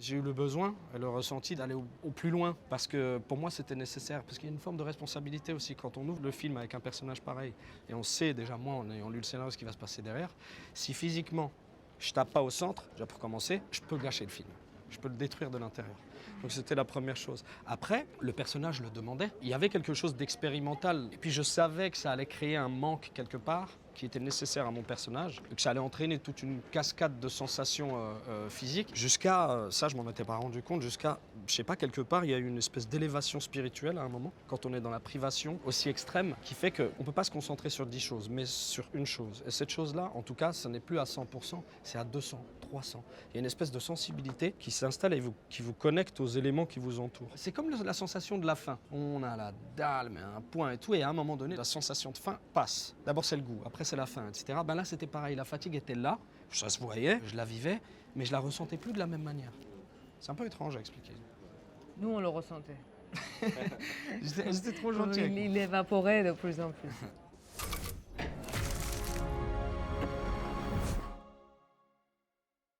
J'ai eu le besoin et le ressenti d'aller au plus loin parce que pour moi c'était nécessaire. Parce qu'il y a une forme de responsabilité aussi quand on ouvre le film avec un personnage pareil et on sait déjà, moi en ayant lu le scénario, ce qui va se passer derrière. Si physiquement je tape pas au centre, déjà pour commencer, je peux gâcher le film. Je peux le détruire de l'intérieur. Donc c'était la première chose. Après, le personnage le demandait. Il y avait quelque chose d'expérimental. Et puis je savais que ça allait créer un manque quelque part qui était nécessaire à mon personnage, que ça allait entraîner toute une cascade de sensations physiques, jusqu'à, ça je m'en étais pas rendu compte, jusqu'à, je sais pas, quelque part, il y a eu une espèce d'élévation spirituelle à un moment, quand on est dans la privation aussi extrême, qui fait qu'on peut pas se concentrer sur 10 choses, mais sur une chose. Et cette chose-là, en tout cas, ça n'est plus à 100%, c'est à 200, 300. Il y a une espèce de sensibilité qui s'installe et qui vous connecte aux éléments qui vous entourent. C'est comme la sensation de la faim. On a la dalle, mais un point et tout, et à un moment donné, la sensation de faim passe. D'abord c'est le goût, après c'est la faim, etc. Ben là c'était pareil, la fatigue était là, ça se voyait, je la vivais, mais je la ressentais plus de la même manière. C'est un peu étrange à expliquer. Nous, on le ressentait. J'étais trop gentil. Il évaporait de plus en plus.